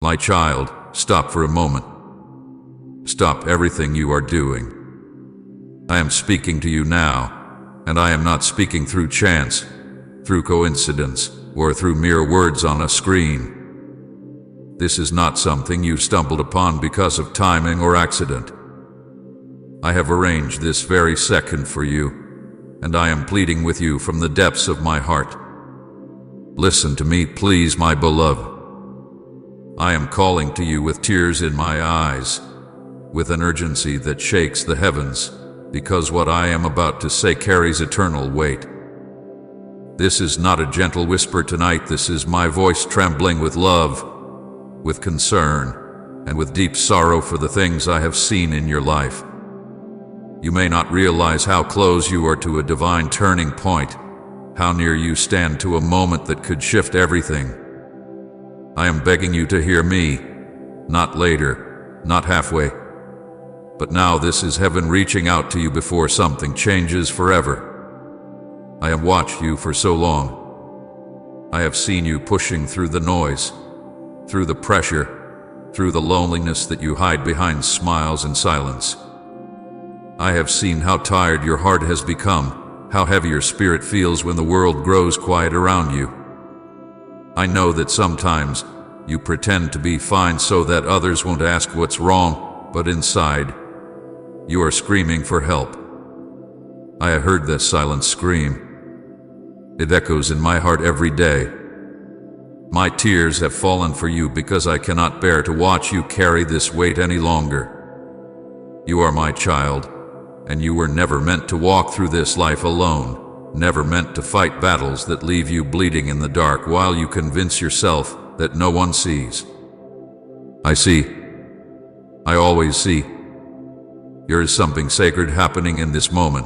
My child, stop for a moment. Stop everything you are doing. I am speaking to you now, and I am not speaking through chance, through coincidence, or through mere words on a screen. This is not something you stumbled upon because of timing or accident. I have arranged this very second for you, and I am pleading with you from the depths of my heart. Listen to me, please, my beloved. I am calling to you with tears in my eyes, with an urgency that shakes the heavens, because what I am about to say carries eternal weight. This is not a gentle whisper tonight. This is my voice trembling with love, with concern, and with deep sorrow for the things I have seen in your life. You may not realize how close you are to a divine turning point, how near you stand to a moment that could shift everything. I am begging you to hear me, not later, not halfway, but now. This is heaven reaching out to you before something changes forever. I have watched you for so long. I have seen you pushing through the noise, through the pressure, through the loneliness that you hide behind smiles and silence. I have seen how tired your heart has become, how heavy your spirit feels when the world grows quiet around you. I know that sometimes you pretend to be fine so that others won't ask what's wrong, but inside, you are screaming for help. I have heard that silent scream. It echoes in my heart every day. My tears have fallen for you because I cannot bear to watch you carry this weight any longer. You are my child, and you were never meant to walk through this life alone, never meant to fight battles that leave you bleeding in the dark while you convince yourself that no one sees. I see. I always see. There is something sacred happening in this moment.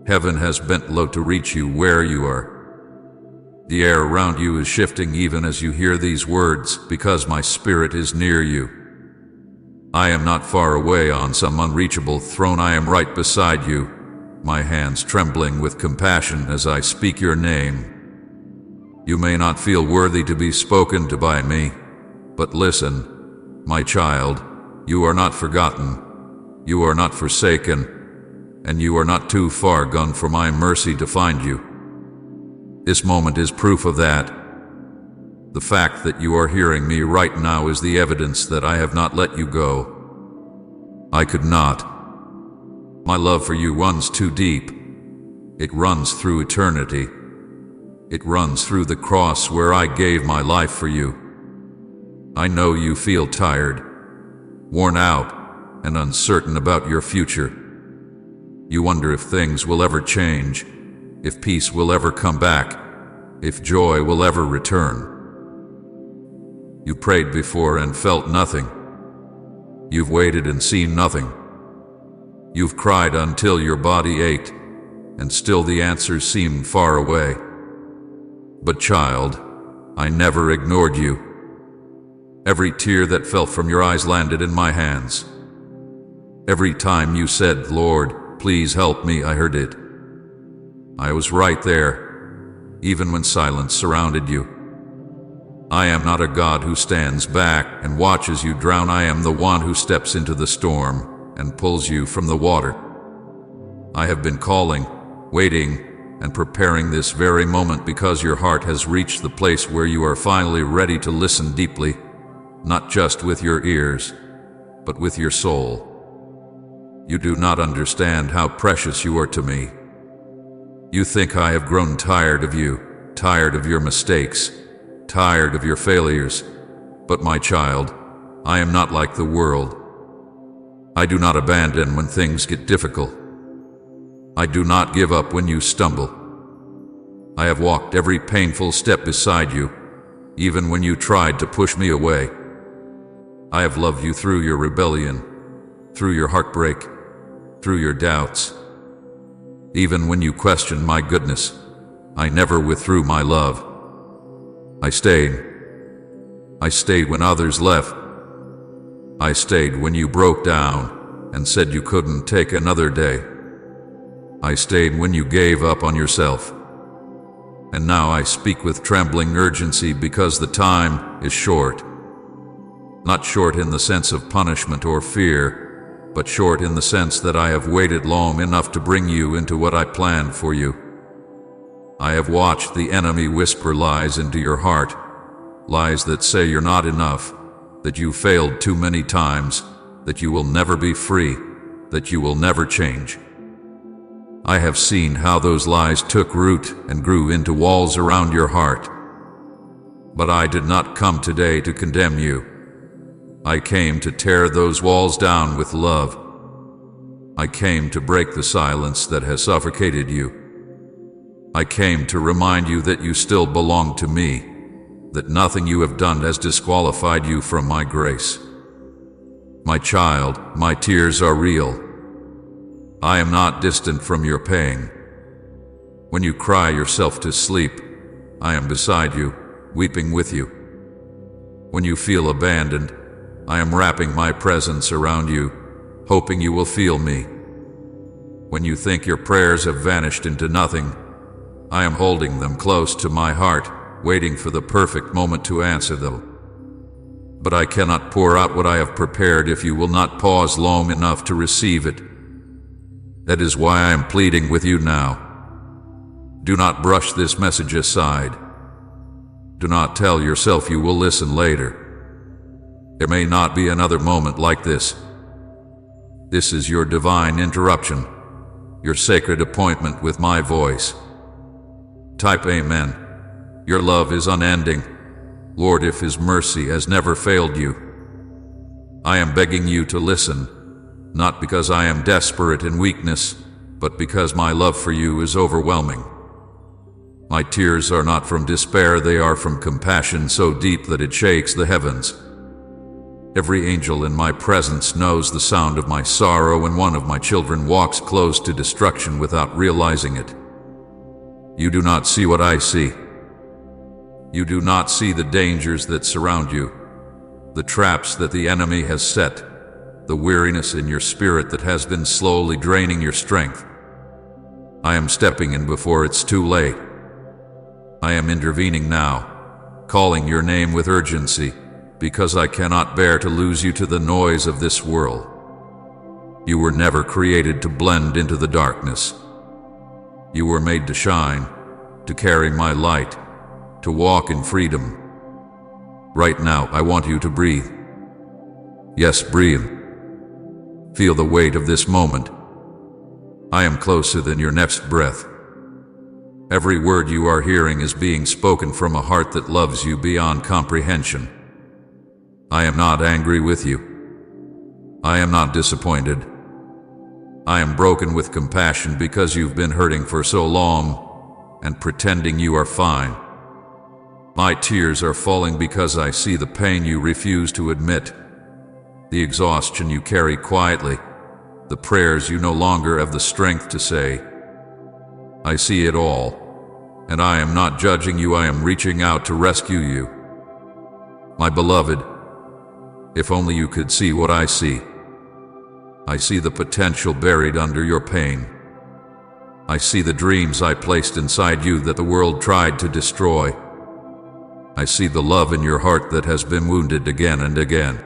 Heaven has bent low to reach you where you are. The air around you is shifting even as you hear these words, because my spirit is near you. I am not far away on some unreachable throne. I am right beside you, my hands trembling with compassion as I speak your name. You may not feel worthy to be spoken to by me, but listen, my child, you are not forgotten, you are not forsaken, and you are not too far gone for my mercy to find you. This moment is proof of that. The fact that you are hearing me right now is the evidence that I have not let you go. I could not. My love for you runs too deep. It runs through eternity. It runs through the cross where I gave my life for you. I know you feel tired, worn out, and uncertain about your future. You wonder if things will ever change, if peace will ever come back, if joy will ever return. You prayed before and felt nothing. You've waited and seen nothing. You've cried until your body ached, and still the answers seemed far away. But child, I never ignored you. Every tear that fell from your eyes landed in my hands. Every time you said, "Lord, please help me," I heard it. I was right there, even when silence surrounded you. I am not a God who stands back and watches you drown. I am the one who steps into the storm and pulls you from the water. I have been calling, waiting, and preparing this very moment because your heart has reached the place where you are finally ready to listen deeply, not just with your ears, but with your soul. You do not understand how precious you are to me. You think I have grown tired of you, tired of your mistakes, tired of your failures. But my child, I am not like the world. I do not abandon when things get difficult. I do not give up when you stumble. I have walked every painful step beside you, even when you tried to push me away. I have loved you through your rebellion, through your heartbreak, through your doubts. Even when you questioned my goodness, I never withdrew my love. I stayed. I stayed when others left. I stayed when you broke down and said you couldn't take another day. I stayed when you gave up on yourself. And now I speak with trembling urgency because the time is short. Not short in the sense of punishment or fear, but short in the sense that I have waited long enough to bring you into what I planned for you. I have watched the enemy whisper lies into your heart, lies that say you're not enough, that you failed too many times, that you will never be free, that you will never change. I have seen how those lies took root and grew into walls around your heart. But I did not come today to condemn you. I came to tear those walls down with love. I came to break the silence that has suffocated you. I came to remind you that you still belong to me, that nothing you have done has disqualified you from my grace. My child, my tears are real. I am not distant from your pain. When you cry yourself to sleep, I am beside you, weeping with you. When you feel abandoned, I am wrapping my presence around you, hoping you will feel me. When you think your prayers have vanished into nothing, I am holding them close to my heart, waiting for the perfect moment to answer them. But I cannot pour out what I have prepared if you will not pause long enough to receive it. That is why I am pleading with you now. Do not brush this message aside. Do not tell yourself you will listen later. There may not be another moment like this. This is your divine interruption, your sacred appointment with my voice. Type Amen. Your love is unending. Lord, if His mercy has never failed you. I am begging you to listen, not because I am desperate in weakness, but because my love for you is overwhelming. My tears are not from despair, they are from compassion so deep that it shakes the heavens. Every angel in my presence knows the sound of my sorrow when one of my children walks close to destruction without realizing it. You do not see what I see. You do not see the dangers that surround you, the traps that the enemy has set, the weariness in your spirit that has been slowly draining your strength. I am stepping in before it's too late. I am intervening now, calling your name with urgency, because I cannot bear to lose you to the noise of this world. You were never created to blend into the darkness. You were made to shine, to carry my light, to walk in freedom. Right now, I want you to breathe. Yes, breathe. Feel the weight of this moment. I am closer than your next breath. Every word you are hearing is being spoken from a heart that loves you beyond comprehension. I am not angry with you. I am not disappointed. I am broken with compassion because you've been hurting for so long and pretending you are fine. My tears are falling because I see the pain you refuse to admit, the exhaustion you carry quietly, the prayers you no longer have the strength to say. I see it all, and I am not judging you, I am reaching out to rescue you. My beloved, if only you could see what I see. I see the potential buried under your pain. I see the dreams I placed inside you that the world tried to destroy. I see the love in your heart that has been wounded again and again.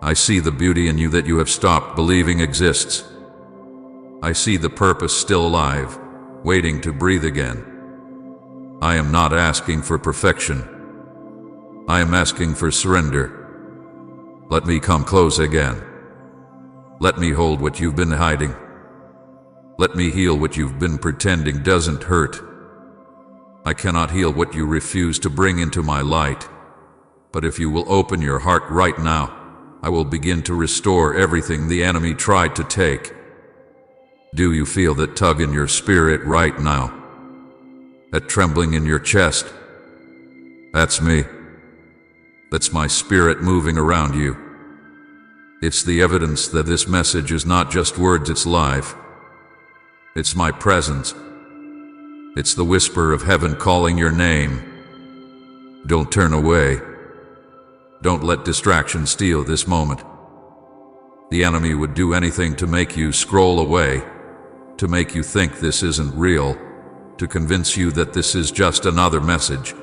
I see the beauty in you that you have stopped believing exists. I see the purpose still alive, waiting to breathe again. I am not asking for perfection. I am asking for surrender. Let me come close again. Let me hold what you've been hiding. Let me heal what you've been pretending doesn't hurt. I cannot heal what you refuse to bring into my light. But if you will open your heart right now, I will begin to restore everything the enemy tried to take. Do you feel that tug in your spirit right now? That trembling in your chest? That's me. That's my spirit moving around you. It's the evidence that this message is not just words, it's life. It's my presence. It's the whisper of heaven calling your name. Don't turn away. Don't let distraction steal this moment. The enemy would do anything to make you scroll away, to make you think this isn't real, to convince you that this is just another message.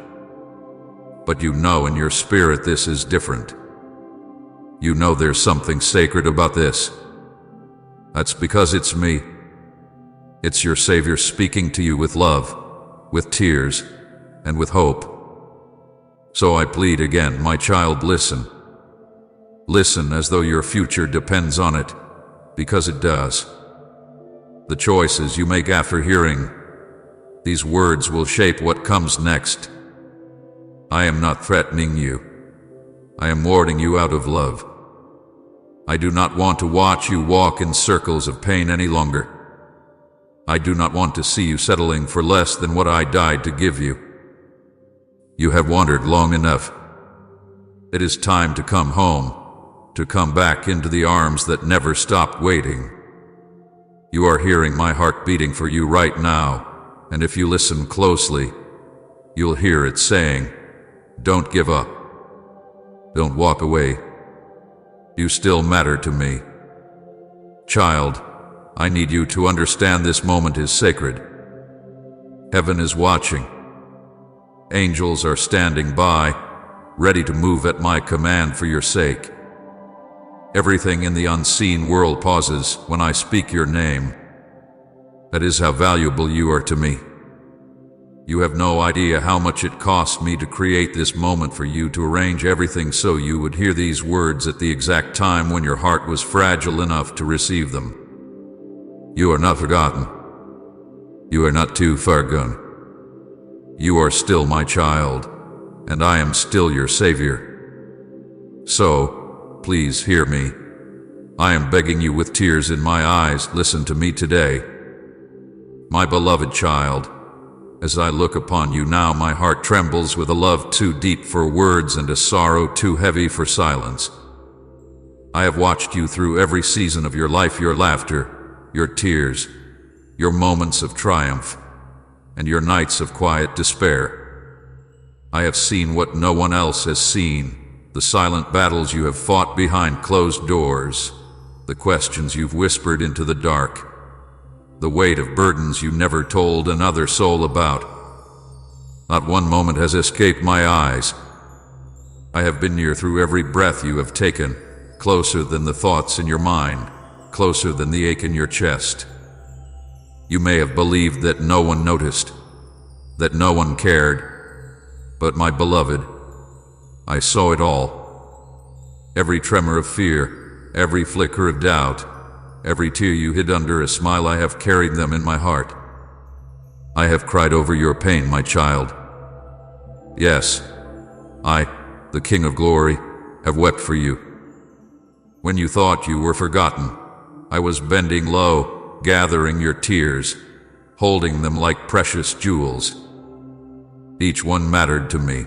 But you know in your spirit this is different. You know there's something sacred about this. That's because it's me. It's your Savior speaking to you with love, with tears, and with hope. So I plead again, my child, listen. Listen as though your future depends on it, because it does. The choices you make after hearing these words will shape what comes next. I am not threatening you. I am warding you out of love. I do not want to watch you walk in circles of pain any longer. I do not want to see you settling for less than what I died to give you. You have wandered long enough. It is time to come home, to come back into the arms that never stopped waiting. You are hearing my heart beating for you right now, and if you listen closely, you'll hear it saying, "Don't give up. Don't walk away. You still matter to me." Child, I need you to understand this moment is sacred. Heaven is watching. Angels are standing by, ready to move at my command for your sake. Everything in the unseen world pauses when I speak your name. That is how valuable you are to me. You have no idea how much it cost me to create this moment for you, to arrange everything so you would hear these words at the exact time when your heart was fragile enough to receive them. You are not forgotten. You are not too far gone. You are still my child, and I am still your Savior. So, please hear me. I am begging you with tears in my eyes, listen to me today. My beloved child, as I look upon you now, my heart trembles with a love too deep for words and a sorrow too heavy for silence. I have watched you through every season of your life, your laughter, your tears, your moments of triumph, and your nights of quiet despair. I have seen what no one else has seen, the silent battles you have fought behind closed doors, the questions you've whispered into the dark, the weight of burdens you never told another soul about. Not one moment has escaped my eyes. I have been near through every breath you have taken, closer than the thoughts in your mind, closer than the ache in your chest. You may have believed that no one noticed, that no one cared, but my beloved, I saw it all. Every tremor of fear, every flicker of doubt, every tear you hid under a smile, I have carried them in my heart. I have cried over your pain, my child. Yes, I, the King of Glory, have wept for you. When you thought you were forgotten, I was bending low, gathering your tears, holding them like precious jewels. Each one mattered to me.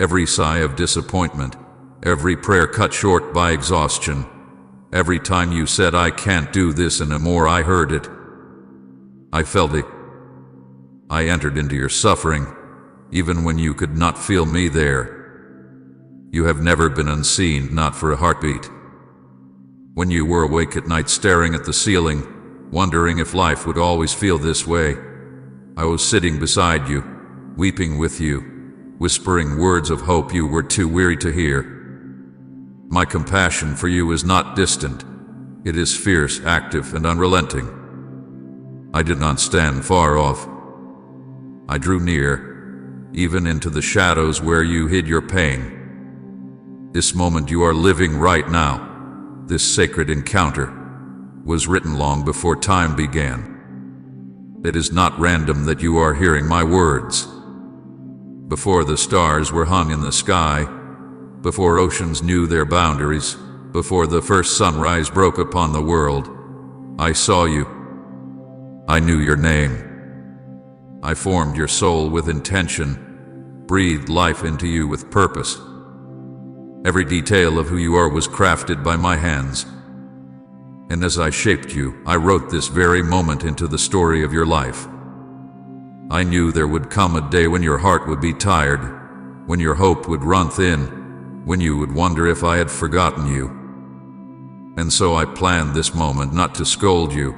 Every sigh of disappointment, every prayer cut short by exhaustion, every time you said, "I can't do this anymore," I heard it. I felt it. I entered into your suffering, even when you could not feel me there. You have never been unseen, not for a heartbeat. When you were awake at night staring at the ceiling, wondering if life would always feel this way, I was sitting beside you, weeping with you, whispering words of hope you were too weary to hear. My compassion for you is not distant. It is fierce, active, and unrelenting. I did not stand far off. I drew near, even into the shadows where you hid your pain. This moment you are living right now, this sacred encounter, was written long before time began. It is not random that you are hearing my words. Before the stars were hung in the sky, before oceans knew their boundaries, before the first sunrise broke upon the world, I saw you. I knew your name. I formed your soul with intention, breathed life into you with purpose. Every detail of who you are was crafted by my hands. And as I shaped you, I wrote this very moment into the story of your life. I knew there would come a day when your heart would be tired, when your hope would run thin, when you would wonder if I had forgotten you. And so I planned this moment not to scold you,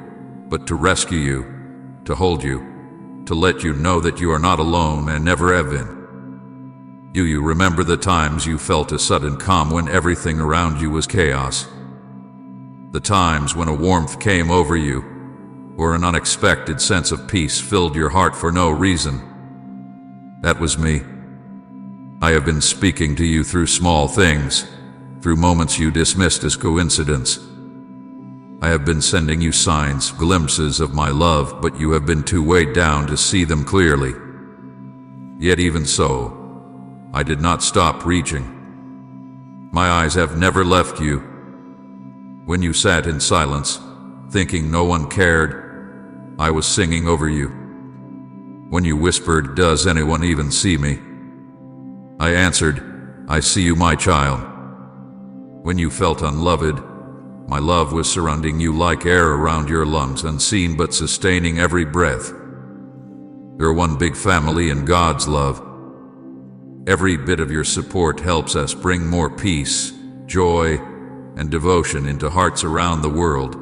but to rescue you, to hold you, to let you know that you are not alone and never have been. Do you remember the times you felt a sudden calm when everything around you was chaos? The times when a warmth came over you, or an unexpected sense of peace filled your heart for no reason? That was me. I have been speaking to you through small things, through moments you dismissed as coincidence. I have been sending you signs, glimpses of my love, but you have been too weighed down to see them clearly. Yet even so, I did not stop reaching. My eyes have never left you. When you sat in silence, thinking no one cared, I was singing over you. When you whispered, "Does anyone even see me?" I answered, "I see you, my child." When you felt unloved, my love was surrounding you like air around your lungs, unseen but sustaining every breath. You're one big family in God's love. Every bit of your support helps us bring more peace, joy, and devotion into hearts around the world.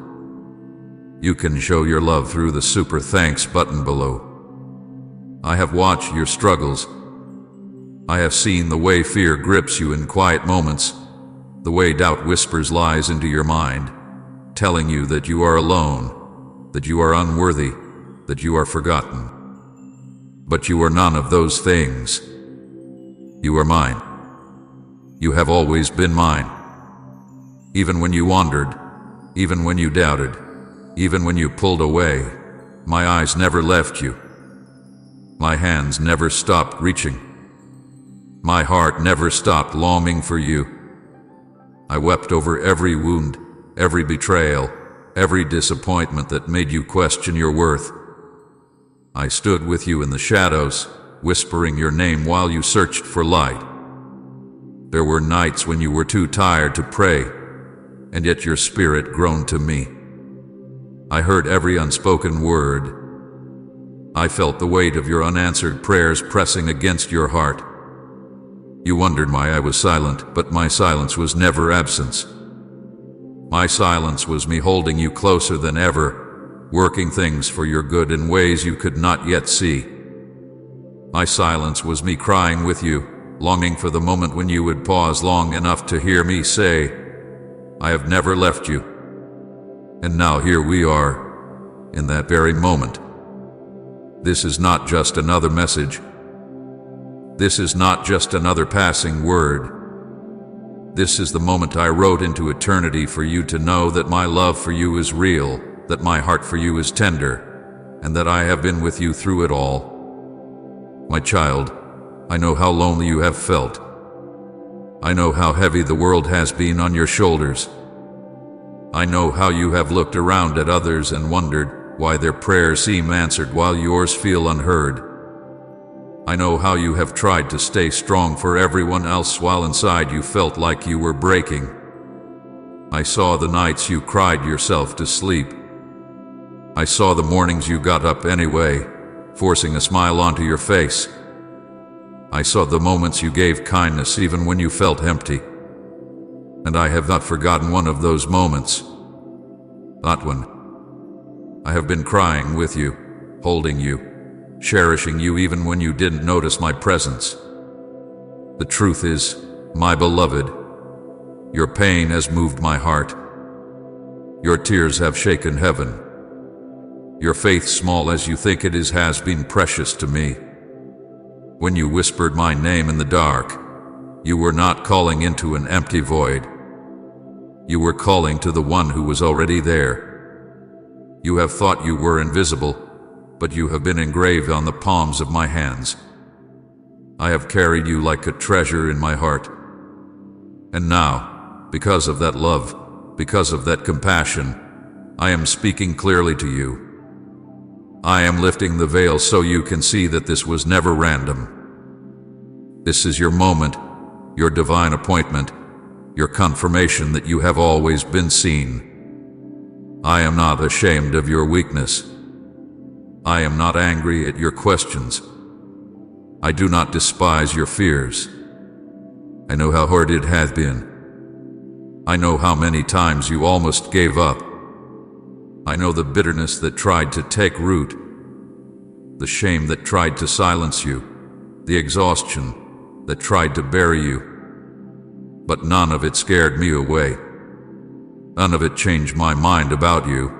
You can show your love through the super thanks button below. I have watched your struggles. I have seen the way fear grips you in quiet moments, the way doubt whispers lies into your mind, telling you that you are alone, that you are unworthy, that you are forgotten. But you are none of those things. You are mine. You have always been mine. Even when you wandered, even when you doubted, even when you pulled away, my eyes never left you. My hands never stopped reaching. My heart never stopped longing for you. I wept over every wound, every betrayal, every disappointment that made you question your worth. I stood with you in the shadows, whispering your name while you searched for light. There were nights when you were too tired to pray, and yet your spirit groaned to me. I heard every unspoken word. I felt the weight of your unanswered prayers pressing against your heart. You wondered why I was silent, but my silence was never absence. My silence was me holding you closer than ever, working things for your good in ways you could not yet see. My silence was me crying with you, longing for the moment when you would pause long enough to hear me say, "I have never left you." And now here we are, in that very moment. This is not just another message. This is not just another passing word. This is the moment I wrote into eternity for you to know that my love for you is real, that my heart for you is tender, and that I have been with you through it all. My child, I know how lonely you have felt. I know how heavy the world has been on your shoulders. I know how you have looked around at others and wondered why their prayers seem answered while yours feel unheard. I know how you have tried to stay strong for everyone else while inside you felt like you were breaking. I saw the nights you cried yourself to sleep. I saw the mornings you got up anyway, forcing a smile onto your face. I saw the moments you gave kindness even when you felt empty. And I have not forgotten one of those moments. Not one. I have been crying with you, holding you, cherishing you even when you didn't notice my presence. The truth is, my beloved, your pain has moved my heart. Your tears have shaken heaven. Your faith, small as you think it is, has been precious to me. When you whispered my name in the dark, you were not calling into an empty void. You were calling to the one who was already there. You have thought you were invisible, but you have been engraved on the palms of my hands. I have carried you like a treasure in my heart. And now, because of that love, because of that compassion, I am speaking clearly to you. I am lifting the veil so you can see that this was never random. This is your moment, your divine appointment, your confirmation that you have always been seen. I am not ashamed of your weakness. I am not angry at your questions. I do not despise your fears. I know how hard it has been. I know how many times you almost gave up. I know the bitterness that tried to take root, the shame that tried to silence you, the exhaustion, that tried to bury you. But none of it scared me away. None of it changed my mind about you.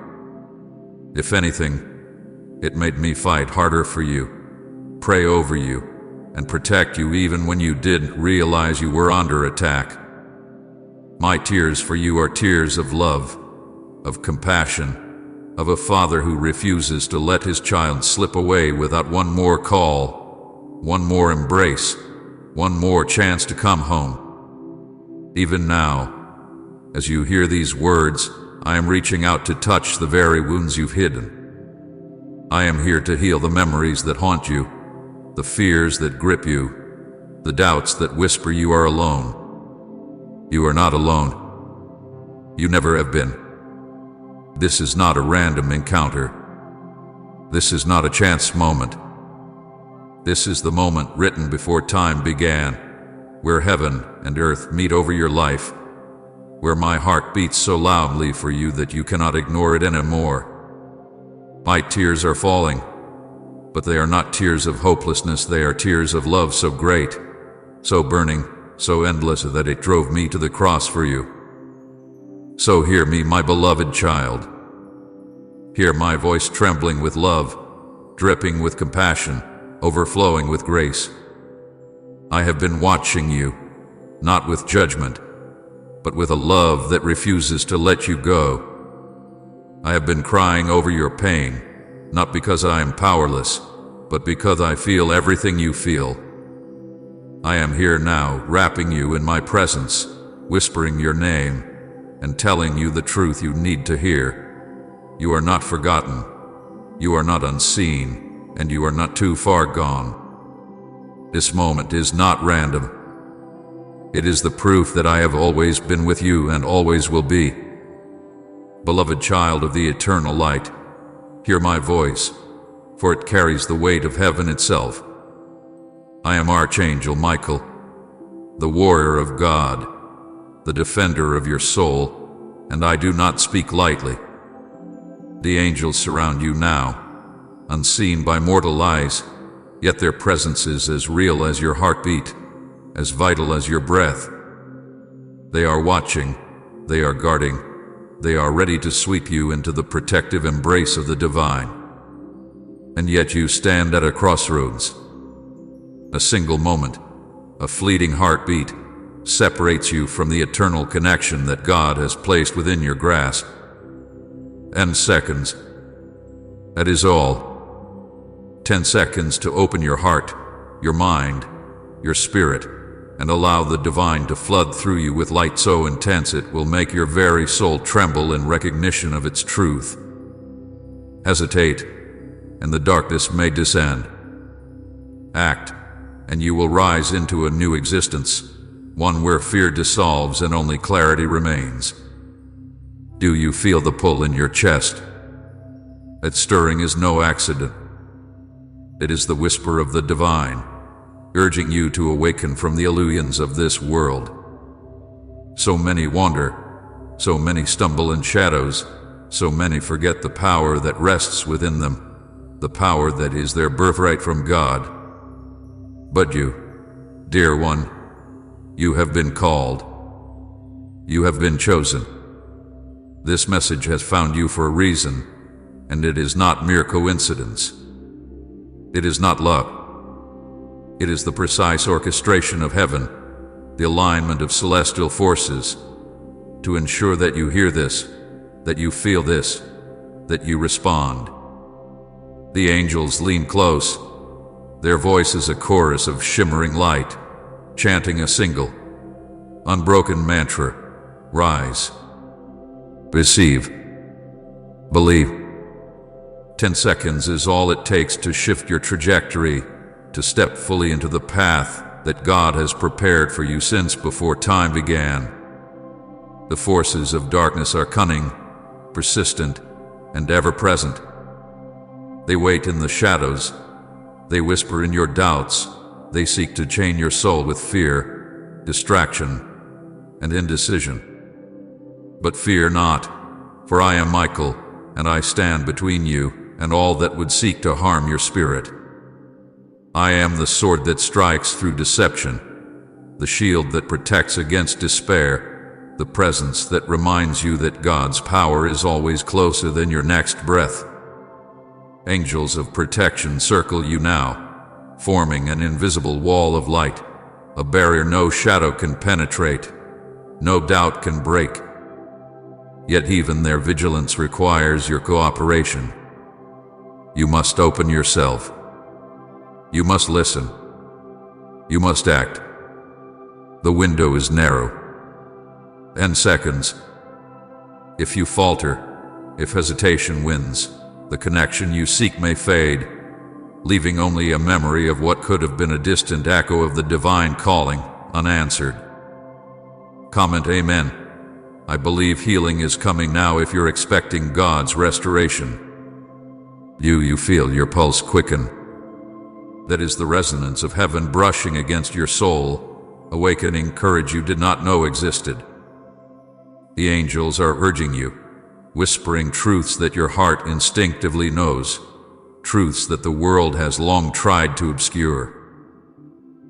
If anything, it made me fight harder for you, pray over you, and protect you even when you didn't realize you were under attack. My tears for you are tears of love, of compassion, of a father who refuses to let his child slip away without one more call, one more embrace, one more chance to come home. Even now, as you hear these words, I am reaching out to touch the very wounds you've hidden. I am here to heal the memories that haunt you, the fears that grip you, the doubts that whisper you are alone. You are not alone. You never have been. This is not a random encounter. This is not a chance moment. This is the moment written before time began, where heaven and earth meet over your life, where my heart beats so loudly for you that you cannot ignore it anymore. My tears are falling, but they are not tears of hopelessness, they are tears of love so great, so burning, so endless that it drove me to the cross for you. So hear me, my beloved child. Hear my voice trembling with love, dripping with compassion, overflowing with grace. I have been watching you, not with judgment, but with a love that refuses to let you go. I have been crying over your pain, not because I am powerless, but because I feel everything you feel. I am here now, wrapping you in my presence, whispering your name, and telling you the truth you need to hear. You are not forgotten, you are not unseen, and you are not too far gone. This moment is not random. It is the proof that I have always been with you and always will be. Beloved child of the eternal light, hear my voice, for it carries the weight of heaven itself. I am Archangel Michael, the warrior of God, the defender of your soul, and I do not speak lightly. The angels surround you now, unseen by mortal eyes, yet their presence is as real as your heartbeat, as vital as your breath. They are watching, they are guarding, they are ready to sweep you into the protective embrace of the divine. And yet you stand at a crossroads. A single moment, a fleeting heartbeat, separates you from the eternal connection that God has placed within your grasp. And seconds, that is all. 10 seconds to open your heart, your mind, your spirit, and allow the divine to flood through you with light so intense it will make your very soul tremble in recognition of its truth. Hesitate, and the darkness may descend. Act, and you will rise into a new existence, one where fear dissolves and only clarity remains. Do you feel the pull in your chest? That stirring is no accident. It is the whisper of the divine, urging you to awaken from the illusions of this world. So many wander, so many stumble in shadows, so many forget the power that rests within them, the power that is their birthright from God. But you, dear one, you have been called. You have been chosen. This message has found you for a reason, and it is not mere coincidence. It is not luck. It is the precise orchestration of heaven, the alignment of celestial forces, to ensure that you hear this, that you feel this, that you respond. The angels lean close, their voice is a chorus of shimmering light, chanting a single, unbroken mantra: rise, receive, believe. 10 seconds is all it takes to shift your trajectory, to step fully into the path that God has prepared for you since before time began. The forces of darkness are cunning, persistent, and ever-present. They wait in the shadows, they whisper in your doubts, they seek to chain your soul with fear, distraction, and indecision. But fear not, for I am Michael, and I stand between you and all that would seek to harm your spirit. I am the sword that strikes through deception, the shield that protects against despair, the presence that reminds you that God's power is always closer than your next breath. Angels of protection circle you now, forming an invisible wall of light, a barrier no shadow can penetrate, no doubt can break. Yet even their vigilance requires your cooperation. You must open yourself. You must listen. You must act. The window is narrow. And seconds. If you falter, if hesitation wins, the connection you seek may fade, leaving only a memory of what could have been a distant echo of the divine calling, unanswered. Comment Amen. I believe healing is coming now if you're expecting God's restoration. You feel your pulse quicken. That is the resonance of heaven brushing against your soul, awakening courage you did not know existed. The angels are urging you, whispering truths that your heart instinctively knows, truths that the world has long tried to obscure.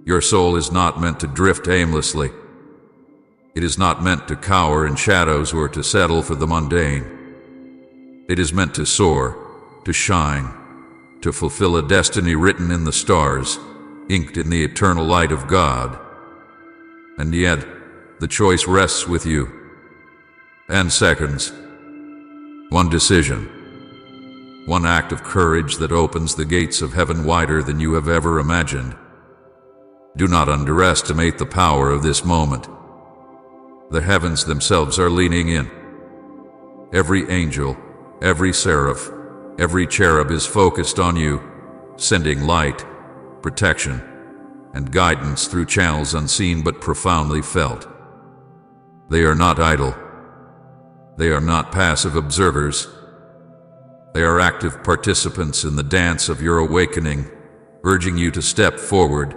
Your soul is not meant to drift aimlessly. It is not meant to cower in shadows or to settle for the mundane. It is meant to soar, to shine, to fulfill a destiny written in the stars, inked in the eternal light of God. And yet, the choice rests with you. And seconds. One decision. One act of courage that opens the gates of heaven wider than you have ever imagined. Do not underestimate the power of this moment. The heavens themselves are leaning in. Every angel, every seraph, every cherub is focused on you, sending light, protection, and guidance through channels unseen but profoundly felt. They are not idle. They are not passive observers. They are active participants in the dance of your awakening, urging you to step forward,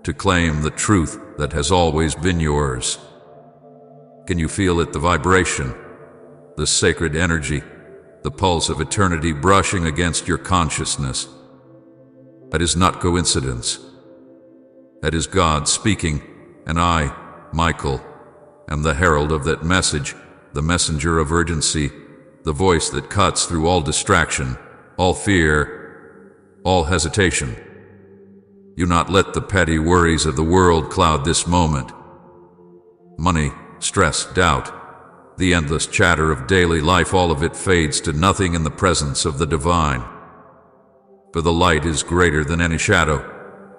to claim the truth that has always been yours. Can you feel it, the vibration, the sacred energy, the pulse of eternity brushing against your consciousness? That is not coincidence. That is God speaking, and I, Michael, am the herald of that message, the messenger of urgency, the voice that cuts through all distraction, all fear, all hesitation. Do not let the petty worries of the world cloud this moment. Money, stress, doubt, the endless chatter of daily life, all of it fades to nothing in the presence of the divine. For the light is greater than any shadow,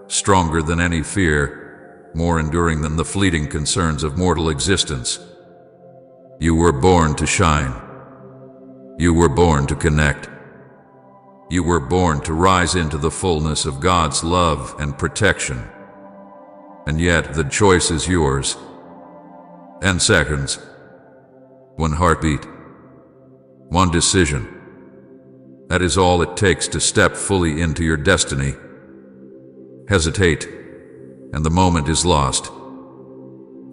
stronger than any fear, more enduring than the fleeting concerns of mortal existence. You were born to shine. You were born to connect. You were born to rise into the fullness of God's love and protection. And yet the choice is yours. And seconds. One heartbeat. One decision. That is all it takes to step fully into your destiny. Hesitate, and the moment is lost.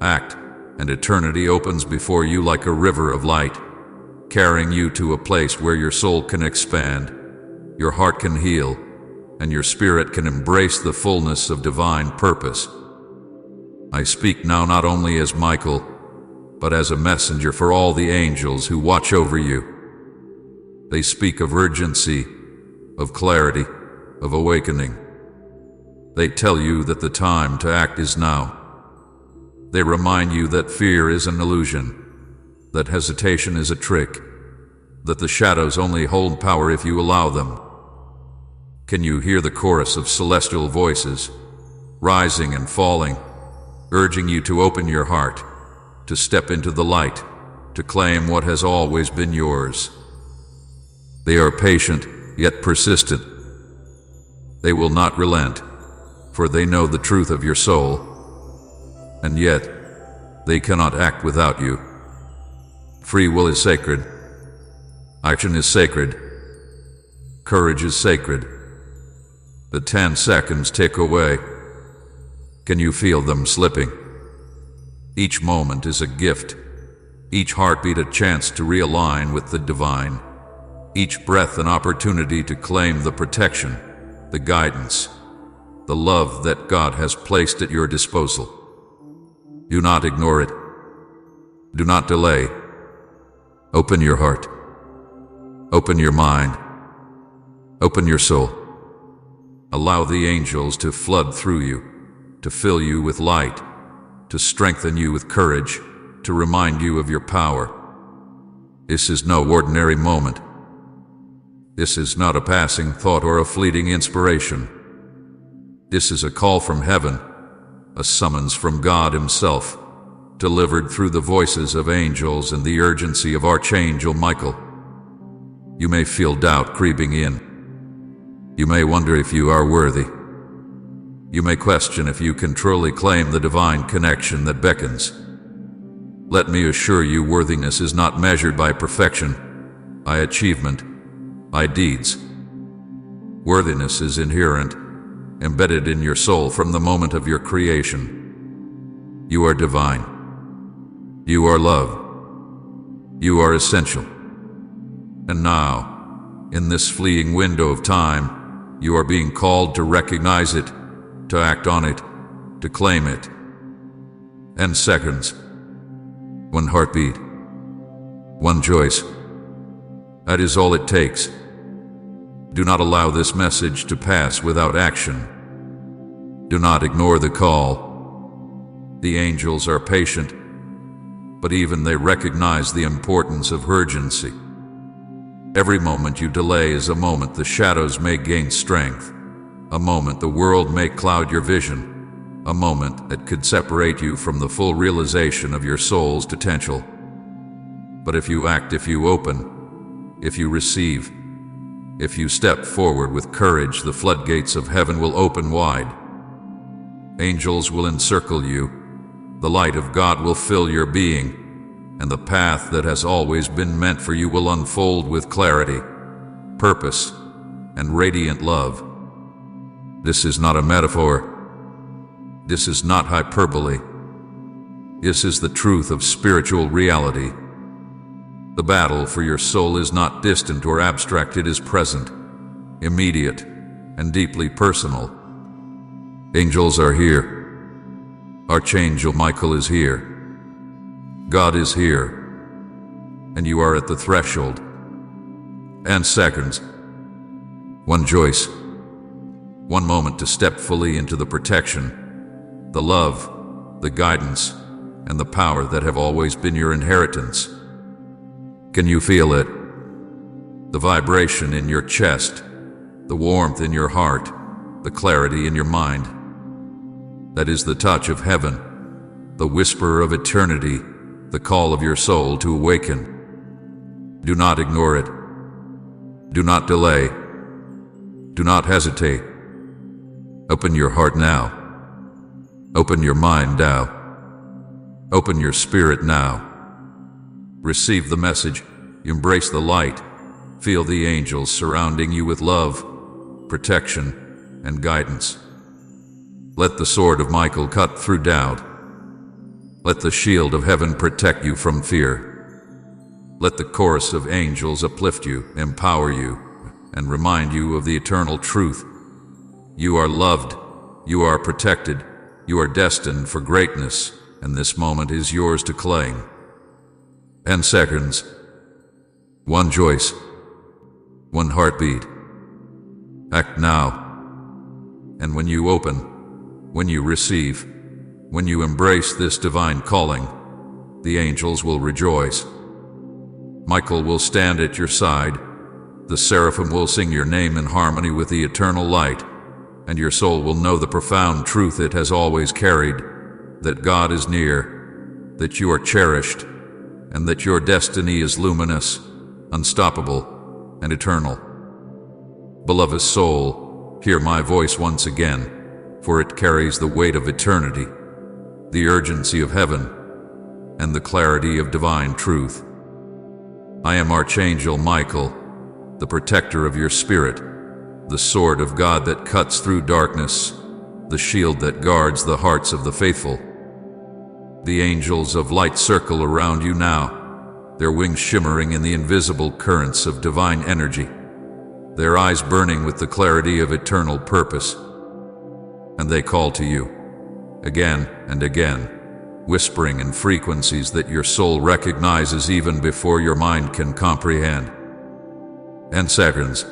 Act, and eternity opens before you like a river of light, carrying you to a place where your soul can expand, your heart can heal, and your spirit can embrace the fullness of divine purpose. I speak now not only as Michael, but as a messenger for all the angels who watch over you. They speak of urgency, of clarity, of awakening. They tell you that the time to act is now. They remind you that fear is an illusion, that hesitation is a trick, that the shadows only hold power if you allow them. Can you hear the chorus of celestial voices, rising and falling, urging you to open your heart, to step into the light, to claim what has always been yours? They are patient, yet persistent. They will not relent, for they know the truth of your soul. And yet, they cannot act without you. Free will is sacred. Action is sacred. Courage is sacred. The 10 seconds tick away. Can you feel them slipping? Each moment is a gift. Each heartbeat a chance to realign with the divine. Each breath an opportunity to claim the protection, the guidance, the love that God has placed at your disposal. Do not ignore it. Do not delay. Open your heart. Open your mind. Open your soul. Allow the angels to flood through you, to fill you with light, to strengthen you with courage, to remind you of your power. This is no ordinary moment. This is not a passing thought or a fleeting inspiration. This is a call from heaven, a summons from God Himself, delivered through the voices of angels and the urgency of Archangel Michael. You may feel doubt creeping in. You may wonder if you are worthy. You may question if you can truly claim the divine connection that beckons. Let me assure you, worthiness is not measured by perfection, by achievement, by deeds. Worthiness is inherent, embedded in your soul from the moment of your creation. You are divine. You are love. You are essential. And now, in this fleeting window of time, you are being called to recognize it, to act on it, to claim it. And seconds. One heartbeat. One choice. That is all it takes. Do not allow this message to pass without action. Do not ignore the call. The angels are patient, but even they recognize the importance of urgency. Every moment you delay is a moment the shadows may gain strength, a moment the world may cloud your vision, a moment that could separate you from the full realization of your soul's potential. But if you act, if you open, if you receive, if you step forward with courage, the floodgates of heaven will open wide. Angels will encircle you, the light of God will fill your being, and the path that has always been meant for you will unfold with clarity, purpose, and radiant love. This is not a metaphor. This is not hyperbole. This is the truth of spiritual reality. The battle for your soul is not distant or abstract, it is present, immediate, and deeply personal. Angels are here. Archangel Michael is here. God is here. And you are at the threshold. And seconds. One choice. One moment to step fully into the protection, the love, the guidance, and the power that have always been your inheritance. Can you feel it? The vibration in your chest, the warmth in your heart, the clarity in your mind. That is the touch of heaven, the whisper of eternity, the call of your soul to awaken. Do not ignore it. Do not delay. Do not hesitate. Open your heart now. Open your mind now. Open your spirit now. Receive the message. Embrace the light. Feel the angels surrounding you with love, protection, and guidance. Let the sword of Michael cut through doubt. Let the shield of heaven protect you from fear. Let the chorus of angels uplift you, empower you, and remind you of the eternal truth. You are loved, you are protected, you are destined for greatness, and this moment is yours to claim. And seconds. One choice. One heartbeat. Act now. And when you open, when you receive, when you embrace this divine calling, the angels will rejoice. Michael will stand at your side. The seraphim will sing your name in harmony with the eternal light, and your soul will know the profound truth it has always carried, that God is near, that you are cherished, and that your destiny is luminous, unstoppable, and eternal. Beloved soul, hear my voice once again, for it carries the weight of eternity, the urgency of heaven, and the clarity of divine truth. I am Archangel Michael, the protector of your spirit, the sword of God that cuts through darkness, the shield that guards the hearts of the faithful. The angels of light circle around you now, their wings shimmering in the invisible currents of divine energy, their eyes burning with the clarity of eternal purpose. And they call to you, again and again, whispering in frequencies that your soul recognizes even before your mind can comprehend. And seconds.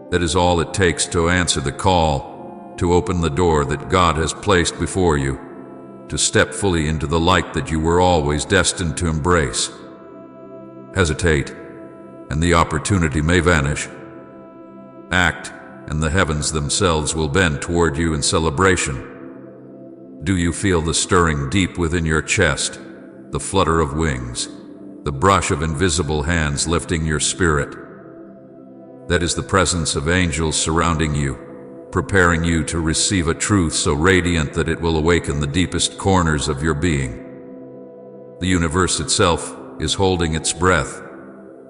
That is all it takes to answer the call, to open the door that God has placed before you, to step fully into the light that you were always destined to embrace. Hesitate, and the opportunity may vanish. Act, and the heavens themselves will bend toward you in celebration. Do you feel the stirring deep within your chest, the flutter of wings, the brush of invisible hands lifting your spirit? That is the presence of angels surrounding you, preparing you to receive a truth so radiant that it will awaken the deepest corners of your being. The universe itself is holding its breath,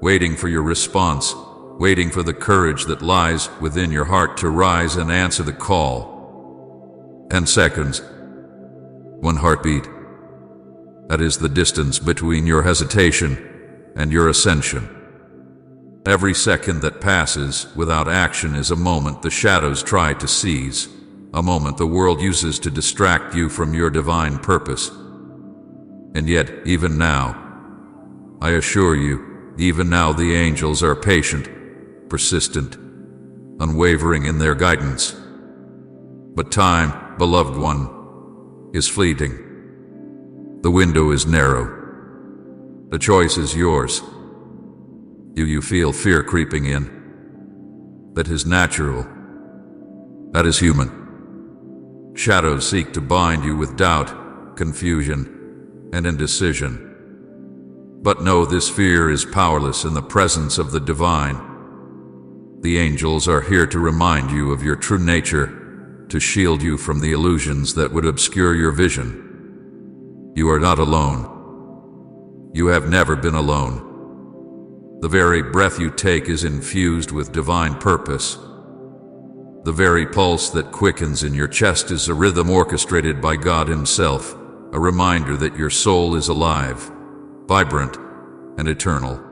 waiting for your response, waiting for the courage that lies within your heart to rise and answer the call. And seconds. One heartbeat. That is the distance between your hesitation and your ascension. Every second that passes without action is a moment the shadows try to seize, a moment the world uses to distract you from your divine purpose. And yet, even now, I assure you, even now the angels are patient, persistent, unwavering in their guidance. But time, beloved one, is fleeting. The window is narrow. The choice is yours. Do you feel fear creeping in? That is natural. That is human. Shadows seek to bind you with doubt, confusion, and indecision. But know this fear is powerless in the presence of the divine. The angels are here to remind you of your true nature, to shield you from the illusions that would obscure your vision. You are not alone. You have never been alone. The very breath you take is infused with divine purpose. The very pulse that quickens in your chest is a rhythm orchestrated by God Himself, a reminder that your soul is alive, vibrant, and eternal.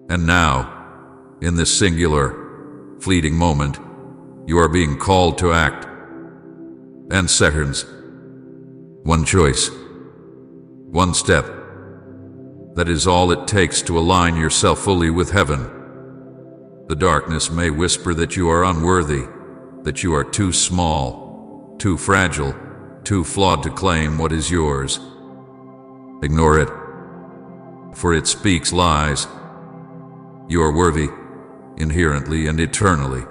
And now, in this singular, fleeting moment, you are being called to act. And seconds. One choice. One step. That is all it takes to align yourself fully with heaven. The darkness may whisper that you are unworthy, that you are too small, too fragile, too flawed to claim what is yours. Ignore it, for it speaks lies. You are worthy, inherently and eternally.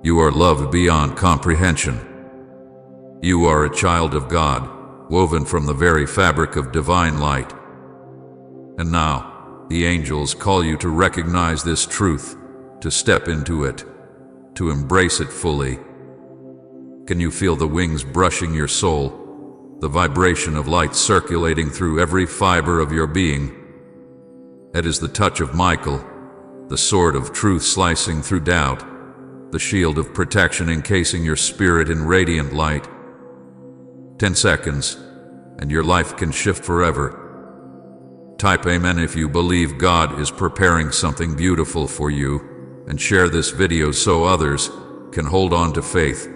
You are loved beyond comprehension. You are a child of God, woven from the very fabric of divine light. And now, the angels call you to recognize this truth, to step into it, to embrace it fully. Can you feel the wings brushing your soul, the vibration of light circulating through every fiber of your being? It is the touch of Michael, the sword of truth slicing through doubt, the shield of protection encasing your spirit in radiant light. 10 seconds, and your life can shift forever. Type Amen if you believe God is preparing something beautiful for you, and share this video so others can hold on to faith.